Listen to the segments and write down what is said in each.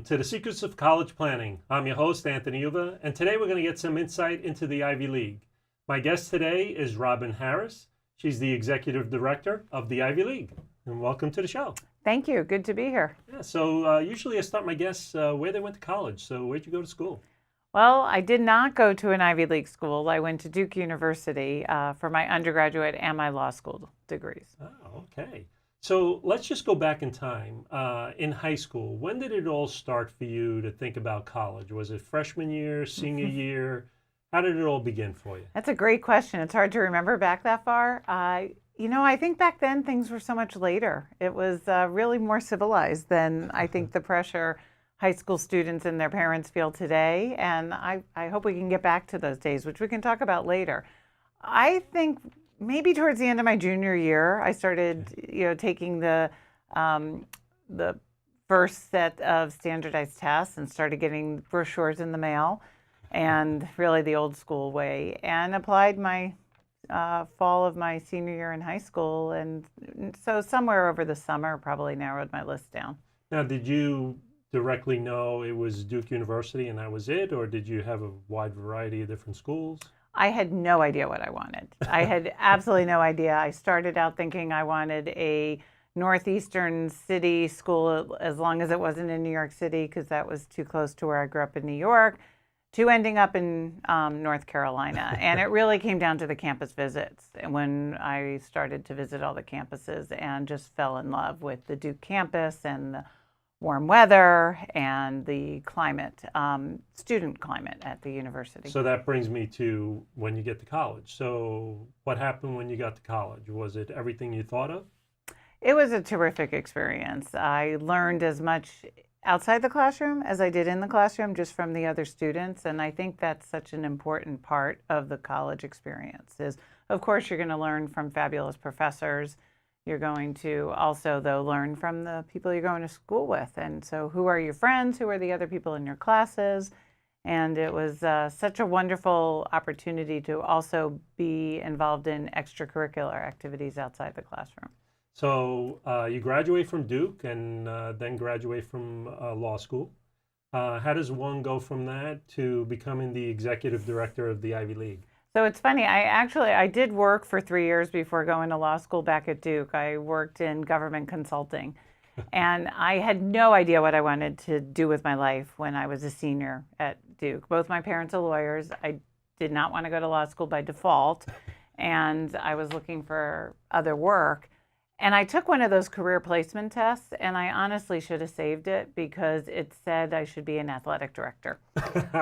to the Secrets of College Planning. I'm your host, Anthony Uva, and today we're going to get some insight into the Ivy League. My guest today is Robin Harris. She's the Executive Director of the Ivy League. And welcome to the show. Thank you. Good to be here. Yeah, so usually I start my guests where they went to college. So where'd you go to school? Well, I did not go to an Ivy League school. I went to Duke University for my undergraduate and my law school degrees. Oh, okay. So let's just go back in time. In high school, when did it all start for you to think about college? Was it freshman year, senior year? How did it all begin for you? That's a great question. It's hard to remember back that far. I think back then things were so much later. It was really more civilized than I think the pressure high school students and their parents feel today. And I hope we can get back to those days, which we can talk about later. I think maybe towards the end of my junior year, I started, taking the first set of standardized tests and started getting brochures in the mail, and really the old school way, and applied my fall of my senior year in high school. And so somewhere over the summer, probably narrowed my list down. Now, did you directly know it was Duke University and that was it, or did you have a wide variety of different schools? I had no idea what I wanted. I had absolutely no idea. I started out thinking I wanted a northeastern city school, as long as it wasn't in New York City, because that was too close to where I grew up in New York, to ending up in North Carolina. And it really came down to the campus visits. And when I started to visit all the campuses and just fell in love with the Duke campus and the warm weather and the climate, student climate at the university. So that brings me to when you get to college. So what happened when you got to college? Was it everything you thought of? It was a terrific experience. I learned as much outside the classroom as I did in the classroom, just from the other students. And I think that's such an important part of the college experience is, of course, you're going to learn from fabulous professors. You're going to also, though, learn from the people you're going to school with. And so who are your friends? Who are the other people in your classes? And it was such a wonderful opportunity to also be involved in extracurricular activities outside the classroom. So you graduate from Duke and then graduate from law school. How does one go from that to becoming the executive director of the Ivy League? So it's funny, I did work for 3 years before going to law school back at Duke. I worked in government consulting, and I had no idea what I wanted to do with my life when I was a senior at Duke. Both my parents are lawyers. I did not want to go to law school by default, and I was looking for other work. And I took one of those career placement tests, and I honestly should have saved it because it said I should be an athletic director,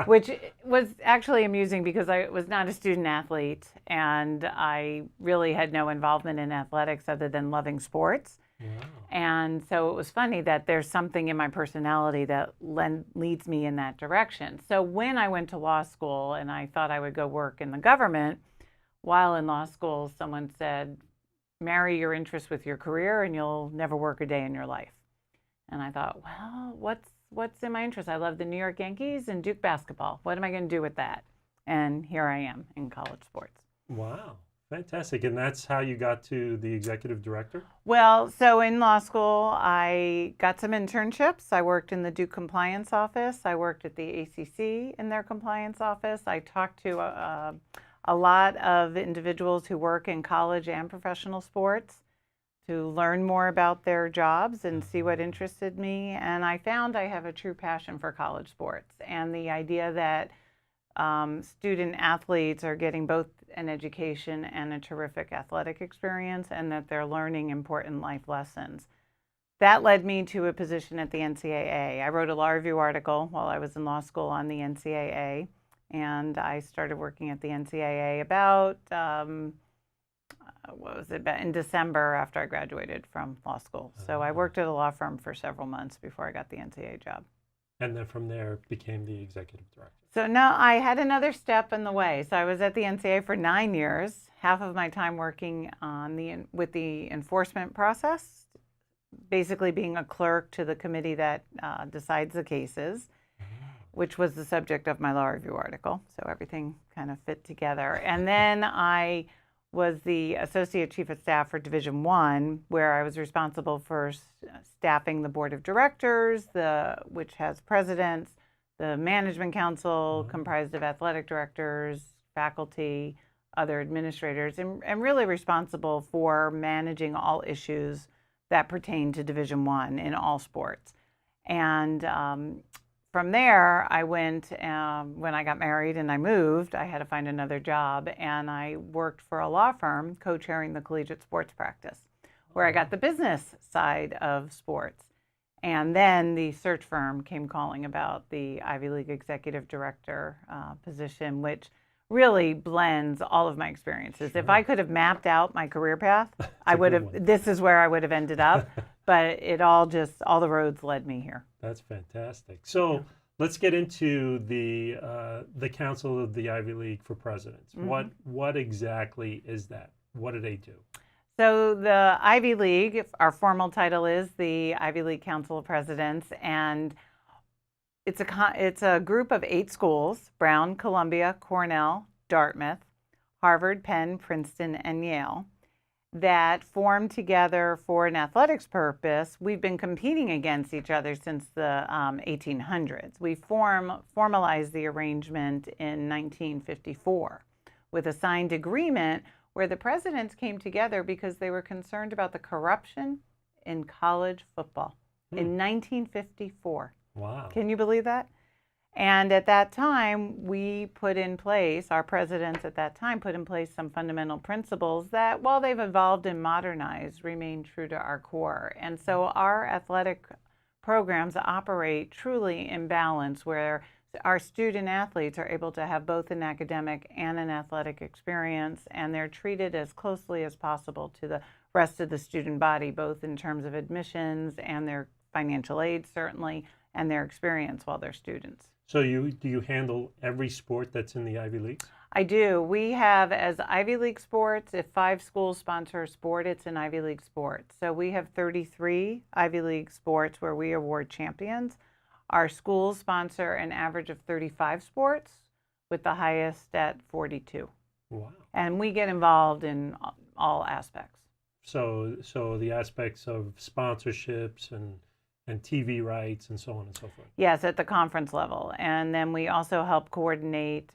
which was actually amusing because I was not a student athlete, and I really had no involvement in athletics other than loving sports. Wow. And so it was funny that there's something in my personality that leads me in that direction. So when I went to law school and I thought I would go work in the government, while in law school, someone said, marry your interest with your career and you'll never work a day in your life. And I thought, well, what's in my interest? I love the New York Yankees and Duke basketball. What am I going to do with that? And here I am in college sports. Wow, fantastic. And that's how you got to the executive director? Well, so in law school, I got some internships. I worked in the Duke compliance office. I worked at the ACC in their compliance office. I talked to a lot of individuals who work in college and professional sports to learn more about their jobs and see what interested me. And I found I have a true passion for college sports and the idea that student athletes are getting both an education and a terrific athletic experience, and that they're learning important life lessons. That led me to a position at the NCAA. I wrote a law review article while I was in law school on the NCAA. And I started working at the NCAA about, in December after I graduated from law school. So I worked at a law firm for several months before I got the NCAA job. And then from there became the executive director. So now I had another step in the way. So I was at the NCAA for 9 years, half of my time working on with the enforcement process, basically being a clerk to the committee that decides the cases, which was the subject of my law review article. So everything kind of fit together. And then I was the Associate Chief of Staff for Division I, where I was responsible for staffing the Board of Directors, which has presidents, the Management Council, comprised of athletic directors, faculty, other administrators, and really responsible for managing all issues that pertain to Division I in all sports. And from there, I went, when I got married and I moved, I had to find another job, and I worked for a law firm co-chairing the collegiate sports practice, where I got the business side of sports. And then the search firm came calling about the Ivy League executive director position, which really blends all of my experiences. Sure. If I could have mapped out my career path, I would have, this is where I would have ended up, but all the roads led me here. That's fantastic. So let's get into the Council of the Ivy League for Presidents. Mm-hmm. What exactly is that? What do they do? So the Ivy League, our formal title is the Ivy League Council of Presidents, and it's a group of 8 schools: Brown, Columbia, Cornell, Dartmouth, Harvard, Penn, Princeton, and Yale, that form together for an athletics purpose. We've been competing against each other since the 1800s. We formalized the arrangement in 1954 with a signed agreement where the presidents came together because they were concerned about the corruption in college football in 1954. Wow. Can you believe that? And at that time, our presidents at that time put in place some fundamental principles that, while they've evolved and modernized, remain true to our core. And so our athletic programs operate truly in balance, where our student athletes are able to have both an academic and an athletic experience, and they're treated as closely as possible to the rest of the student body, both in terms of admissions and their financial aid, certainly, and their experience while they're students. So do you handle every sport that's in the Ivy Leagues? I do. We have, as Ivy League sports, if 5 schools sponsor a sport, it's an Ivy League sport. So we have 33 Ivy League sports where we award champions. Our schools sponsor an average of 35 sports, with the highest at 42. Wow. And we get involved in all aspects. So the aspects of sponsorships and TV rights and so on and so forth. Yes, at the conference level. And then we also help coordinate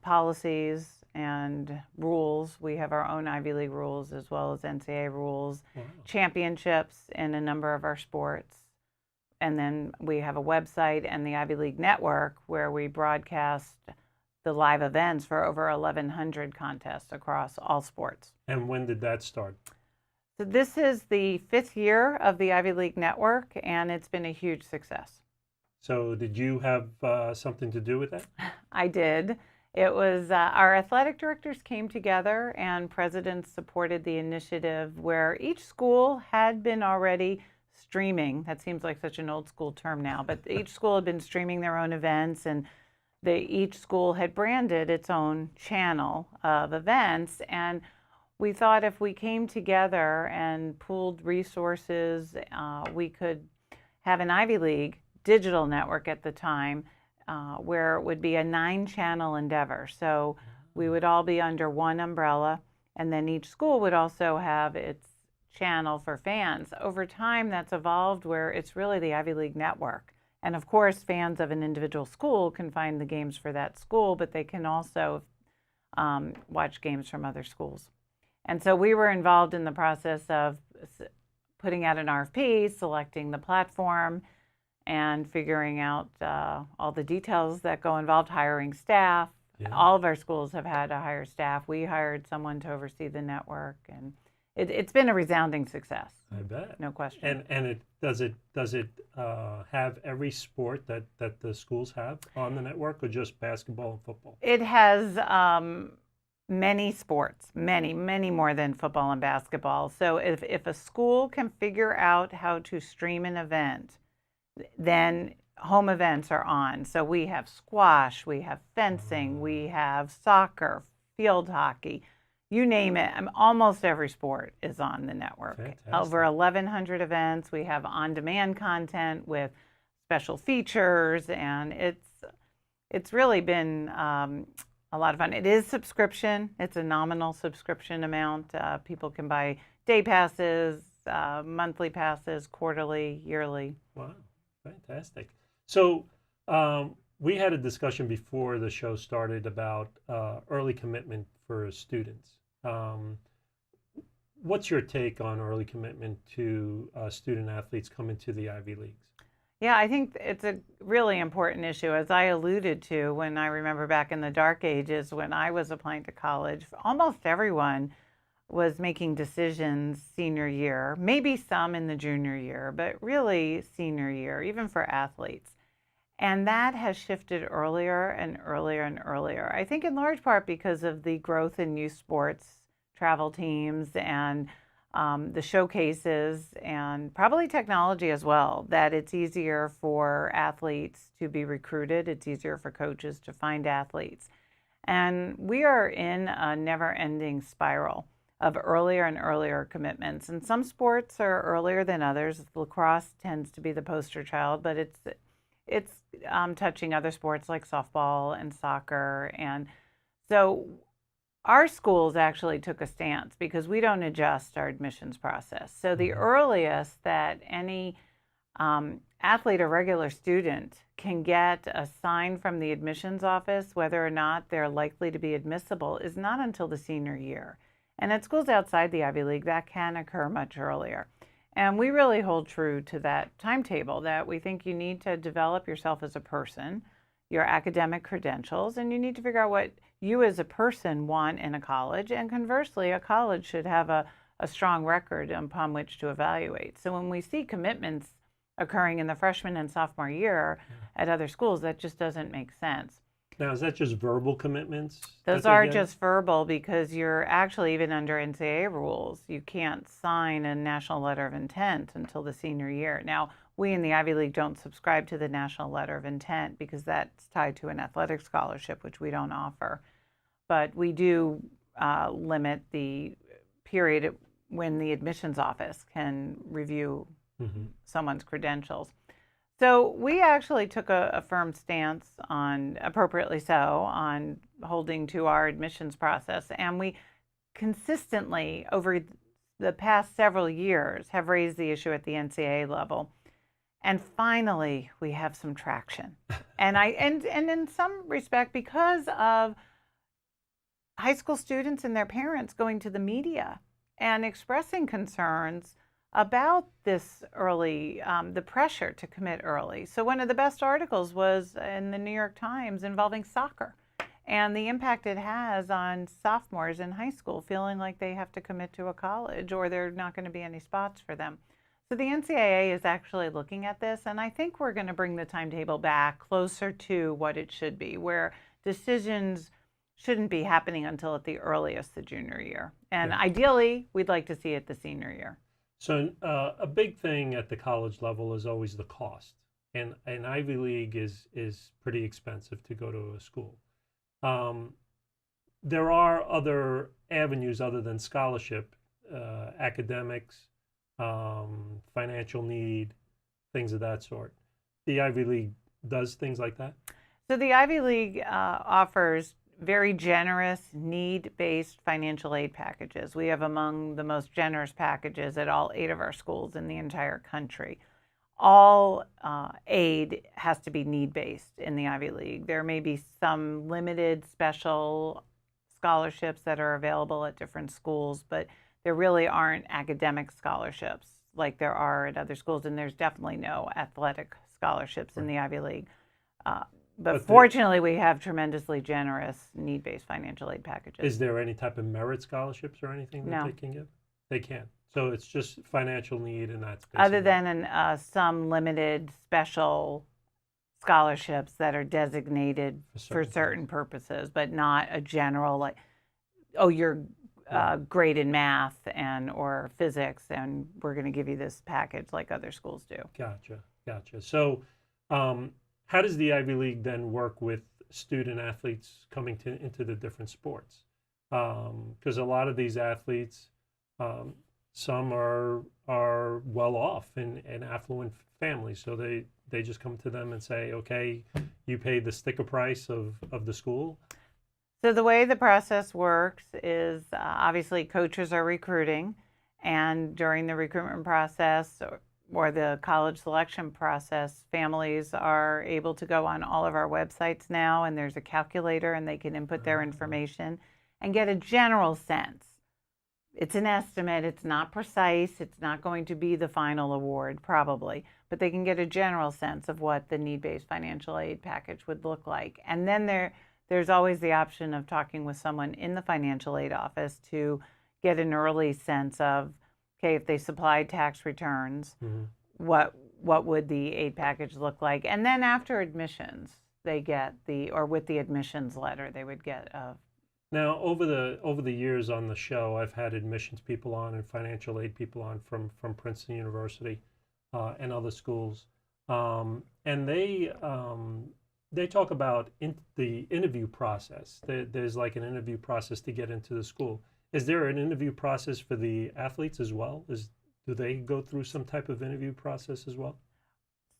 policies and rules. We have our own Ivy League rules as well as NCAA rules, championships in a number of our sports. And then we have a website and the Ivy League Network where we broadcast the live events for over 1,100 contests across all sports. And when did that start? So this is the 5th year of the Ivy League Network, and it's been a huge success. So did you have something to do with that? I did. It was our athletic directors came together, and presidents supported the initiative where each school had been already streaming. That seems like such an old school term now, but each school had been streaming their own events, and each school had branded its own channel of events. And we thought if we came together and pooled resources, we could have an Ivy League digital network at the time where it would be a 9-channel endeavor. So we would all be under one umbrella, and then each school would also have its channel for fans. Over time, that's evolved where it's really the Ivy League network. And of course, fans of an individual school can find the games for that school, but they can also watch games from other schools. And so we were involved in the process of putting out an RFP, selecting the platform, and figuring out all the details that go involved, hiring staff. Yeah. All of our schools have had to hire staff. We hired someone to oversee the network, and it's been a resounding success. I bet. No question. And does it have every sport that the schools have on the network, or just basketball and football? It has many sports, many more than football and basketball. So if a school can figure out how to stream an event, then home events are on. So we have squash, we have fencing, we have soccer, field hockey, you name it. Almost every sport is on the network. Fantastic. Over 1,100 events. We have on-demand content with special features, and it's really been a a lot of fun. It is subscription. It's a nominal subscription amount. People can buy day passes, monthly passes, quarterly, yearly. Wow, fantastic. So we had a discussion before the show started about early commitment for students. What's your take on early commitment to student athletes coming to the Ivy Leagues? Yeah, I think it's a really important issue. As I alluded to, when I remember back in the dark ages when I was applying to college, almost everyone was making decisions senior year, maybe some in the junior year, but really senior year, even for athletes. And that has shifted earlier and earlier and earlier. I think in large part because of the growth in youth sports, travel teams, and the showcases, and probably technology as well, that it's easier for athletes to be recruited. It's easier for coaches to find athletes. And we are in a never-ending spiral of earlier and earlier commitments. And some sports are earlier than others. Lacrosse tends to be the poster child, but it's touching other sports like softball and soccer. And so our schools actually took a stance because we don't adjust our admissions process. So the earliest that any athlete or regular student can get a sign from the admissions office whether or not they're likely to be admissible is not until the senior year. And at schools outside the Ivy League, that can occur much earlier. And we really hold true to that timetable, that we think you need to develop yourself as a person, your academic credentials, and you need to figure out what you as a person want in a college. And conversely, a college should have a strong record upon which to evaluate. So when we see commitments occurring in the freshman and sophomore year at other schools, that just doesn't make sense. Now, is that just verbal commitments? Those are just verbal because you're actually, even under NCAA rules, you can't sign a national letter of intent until the senior year. Now, we in the Ivy League don't subscribe to the national letter of intent because that's tied to an athletic scholarship, which we don't offer. But we do limit the period when the admissions office can review someone's credentials. So we actually took a firm stance on, appropriately so, on holding to our admissions process. And we consistently, over the past several years, have raised the issue at the NCAA level. And finally, we have some traction. And in some respect, because of high school students and their parents going to the media and expressing concerns about this early, the pressure to commit early. So one of the best articles was in the New York Times involving soccer and the impact it has on sophomores in high school feeling like they have to commit to a college or there are not going to be any spots for them. So the NCAA is actually looking at this, and I think we're going to bring the timetable back closer to what it should be, where decisions shouldn't be happening until at the earliest the junior year. And ideally, we'd like to see it the senior year. So a big thing at the college level is always the cost, and an Ivy League is pretty expensive to go to a school. There are other avenues other than scholarship, academics, financial need, things of that sort. The Ivy League does things like that? So the Ivy League offers very generous need-based financial aid packages. We have among the most generous packages at all 8 of our schools in the entire country. All aid has to be need-based in the Ivy League. There may be some limited special scholarships that are available at different schools, but there really aren't academic scholarships like there are at other schools, and there's definitely no athletic scholarships in the Ivy League. But fortunately, we have tremendously generous need-based financial aid packages. Is there any type of merit scholarships or anything that they can give? They can't. So it's just financial need, and that's basically other than some limited special scholarships that are designated for certain purposes, but not a general like, oh, you're great in math and or physics, and we're going to give you this package like other schools do. Gotcha. So how does the Ivy League then work with student athletes coming into the different sports? Because a lot of these athletes, some are well off in affluent families, so they just come to them and say, okay, you pay the sticker price of the school. So the way the process works is obviously coaches are recruiting, and during the recruitment process or the college selection process, families are able to go on all of our websites now, and there's a calculator, and they can input their information and get a general sense. It's an estimate, it's not precise, it's not going to be the final award probably, but they can get a general sense of what the need-based financial aid package would look like. And then there's always the option of talking with someone in the financial aid office to get an early sense of, okay, if they supplied tax returns, what would the aid package look like? And then after admissions, they get or with the admissions letter, they would get a. Now, over the years on the show, I've had admissions people on and financial aid people on from Princeton University and other schools, and they talk about the interview process. There's like an interview process to get into the school. Is there an interview process for the athletes as well? Do they go through some type of interview process as well?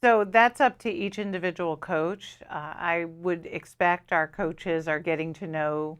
So that's up to each individual coach. I would expect our coaches are getting to know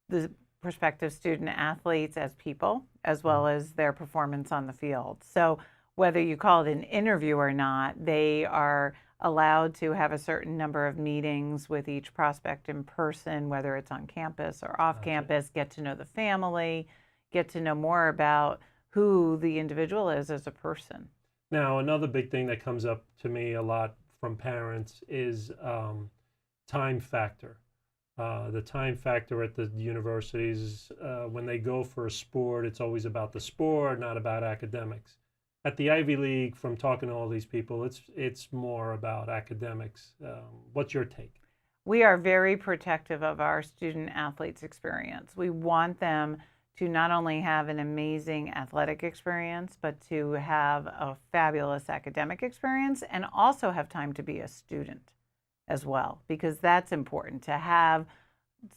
the prospective student athletes as people, as well as their performance on the field. So whether you call it an interview or not, they are allowed to have a certain number of meetings with each prospect in person, whether it's on campus or off campus, get to know the family, get to know more about who the individual is as a person. Now, another big thing that comes up to me a lot from parents is time factor. The time factor at the universities, when they go for a sport, it's always about the sport, not about academics. At the Ivy League, from talking to all these people, it's more about academics. What's your take? We are very protective of our student athletes' experience. We want them to not only have an amazing athletic experience, but to have a fabulous academic experience and also have time to be a student as well, because that's important, to have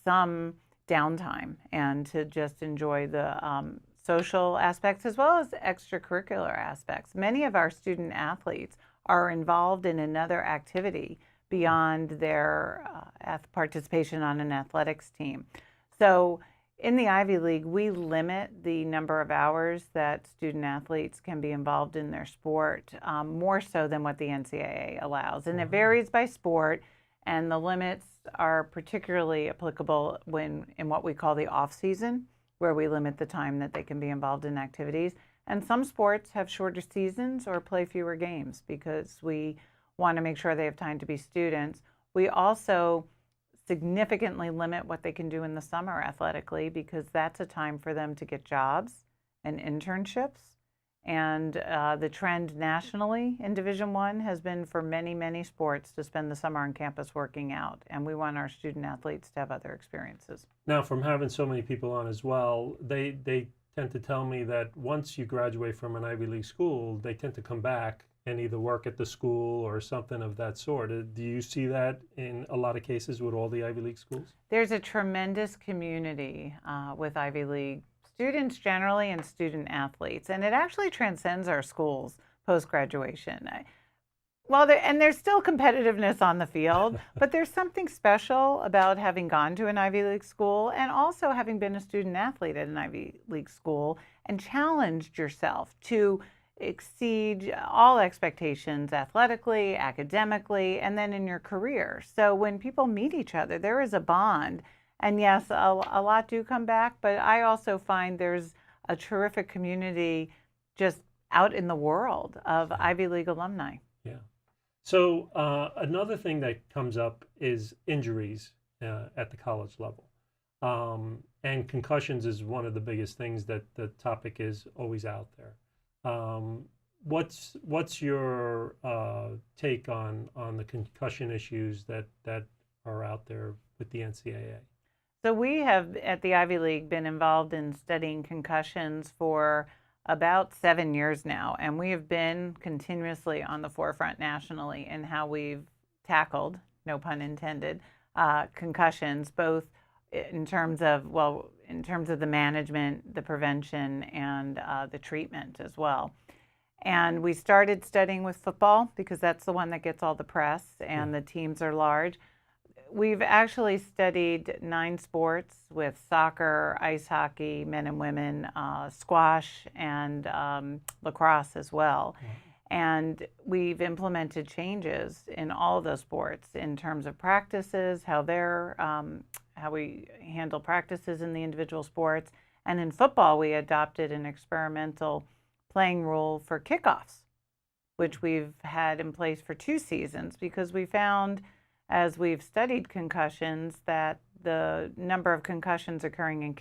some downtime and to just enjoy the social aspects as well as extracurricular aspects. Many of our student athletes are involved in another activity beyond their participation on an athletics team. So in the Ivy League, we limit the number of hours that student athletes can be involved in their sport, more so than what the NCAA allows. And it varies by sport, and the limits are particularly applicable in what we call the off season, where we limit the time that they can be involved in activities. And some sports have shorter seasons or play fewer games because we want to make sure they have time to be students. We also significantly limit what they can do in the summer athletically, because that's a time for them to get jobs and internships. And the trend nationally in Division I has been for many, many sports to spend the summer on campus working out. And we want our student athletes to have other experiences. Now, from having so many people on as well, they tend to tell me that once you graduate from an Ivy League school, they tend to come back and either work at the school or something of that sort. Do you see that in a lot of cases with all the Ivy League schools? There's a tremendous community with Ivy League students generally and student athletes, and it actually transcends our schools post-graduation. There's still competitiveness on the field, but there's something special about having gone to an Ivy League school and also having been a student athlete at an Ivy League school and challenged yourself to exceed all expectations athletically, academically, and then in your career. So when people meet each other, there is a bond. And yes, a lot do come back, but I also find there's a terrific community just out in the world of Ivy League alumni. Yeah. So another thing that comes up is injuries at the college level. And concussions is one of the biggest things that the topic is always out there. What's your take on the concussion issues that are out there with the NCAA? So we have at the Ivy League been involved in studying concussions for about 7 years now, and we have been continuously on the forefront nationally in how we've tackled, no pun intended, concussions, both in terms of the management, the prevention, and the treatment as well. And we started studying with football because that's the one that gets all the press and the teams are large. we've actually studied 9 sports with soccer, ice hockey, men and women, squash, and lacrosse as well. Wow. And we've implemented changes in all of those sports in terms of practices, how we handle practices in the individual sports. And in football, we adopted an experimental playing rule for kickoffs, which we've had in place for 2 seasons, because we found, as we've studied concussions, that the number of concussions occurring in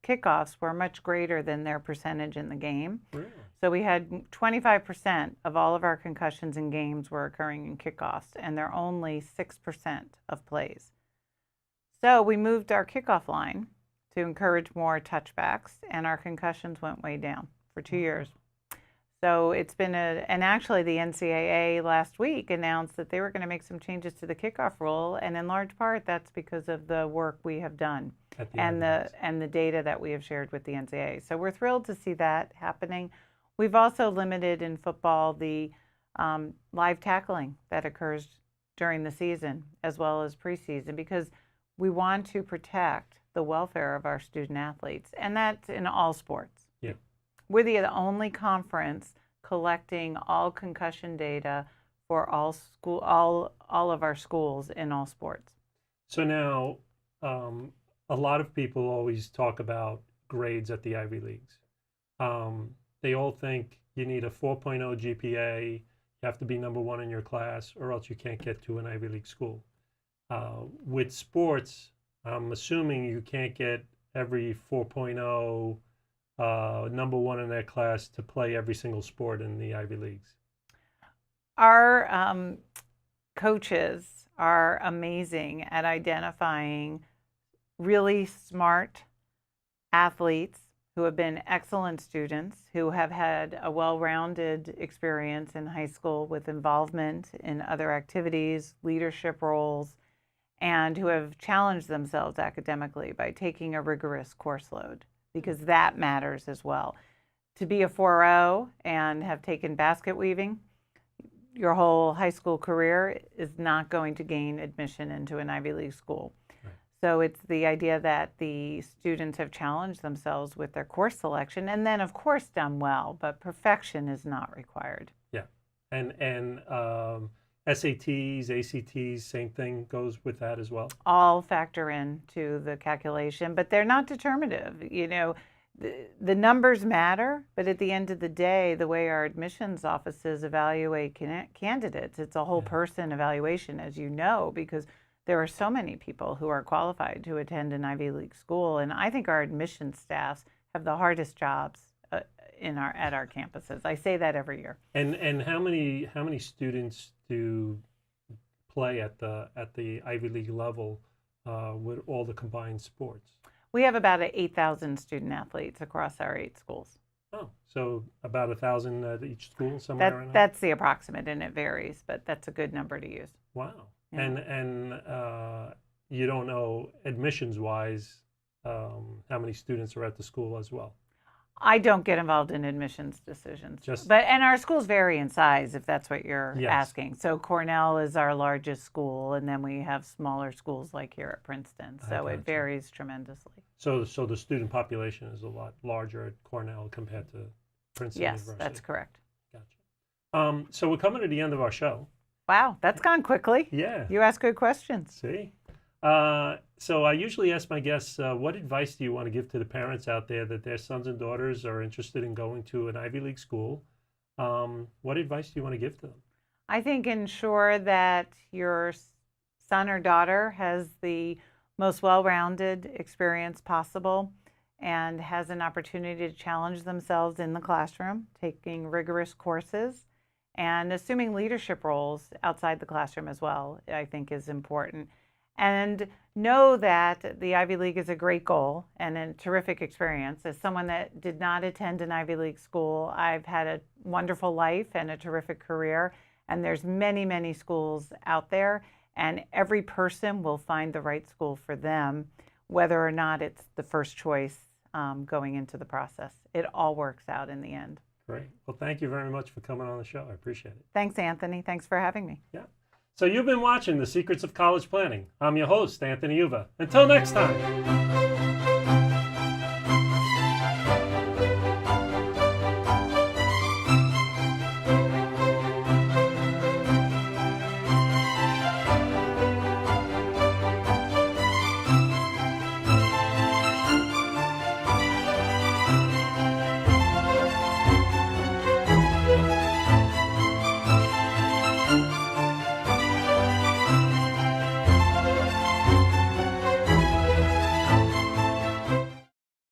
kickoffs were much greater than their percentage in the game. Really? So we had 25% of all of our concussions in games were occurring in kickoffs, and they're only 6% of plays. So we moved our kickoff line to encourage more touchbacks, and our concussions went way down for 2 years. So it's been and actually the NCAA last week announced that they were going to make some changes to the kickoff rule, and in large part that's because of the work we have done and the data that we have shared with the NCAA. So we're thrilled to see that happening. We've also limited in football the live tackling that occurs during the season as well as preseason, because we want to protect the welfare of our student athletes, and that's in all sports. Yeah. We're the only conference collecting all concussion data for all of our schools in all sports. So now, a lot of people always talk about grades at the Ivy Leagues. They all think you need a 4.0 GPA, you have to be number 1 in your class, or else you can't get to an Ivy League school. With sports, I'm assuming you can't get every 4.0 number 1 in their class to play every single sport in the Ivy Leagues. Our coaches are amazing at identifying really smart athletes who have been excellent students, who have had a well-rounded experience in high school with involvement in other activities, leadership roles, and who have challenged themselves academically by taking a rigorous course load, because that matters as well. To be a 4.0 and have taken basket weaving your whole high school career is not going to gain admission into an Ivy League school. Right. So it's the idea that the students have challenged themselves with their course selection and then, of course, done well, but perfection is not required. Yeah. And SATs, ACTs, same thing goes with that as well? All factor into the calculation, but they're not determinative. You know, the numbers matter, but at the end of the day, the way our admissions offices evaluate candidates, it's a whole person evaluation, as you know, because there are so many people who are qualified to attend an Ivy League school, and I think our admissions staffs have the hardest jobs at our campuses. I say that every year. And how many students do play at the Ivy League level with all the combined sports? We have about 8,000 student athletes across our 8 schools. Oh, so about 1,000 at each school, somewhere around there? That's the approximate, and it varies, but that's a good number to use. Wow. Yeah. And you don't know admissions-wise how many students are at the school as well? I don't get involved in admissions decisions. And our schools vary in size, if that's what you're asking. So Cornell is our largest school, and then we have smaller schools like here at Princeton. So it varies tremendously. So the student population is a lot larger at Cornell compared to Princeton University? Yes, that's correct. Gotcha. So we're coming to the end of our show. Wow, that's gone quickly. Yeah. You ask good questions. See? So I usually ask my guests, what advice do you want to give to the parents out there that their sons and daughters are interested in going to an Ivy League school? What advice do you want to give to them? I think ensure that your son or daughter has the most well-rounded experience possible and has an opportunity to challenge themselves in the classroom, taking rigorous courses, and assuming leadership roles outside the classroom as well, I think is important. And know that the Ivy League is a great goal and a terrific experience. As someone that did not attend an Ivy League school, I've had a wonderful life and a terrific career. And there's many, many schools out there. And every person will find the right school for them, whether or not it's the first choice going into the process. It all works out in the end. Great. Well, thank you very much for coming on the show. I appreciate it. Thanks, Anthony. Thanks for having me. Yeah. So you've been watching The Secrets of College Planning. I'm your host, Anthony Uva. Until next time.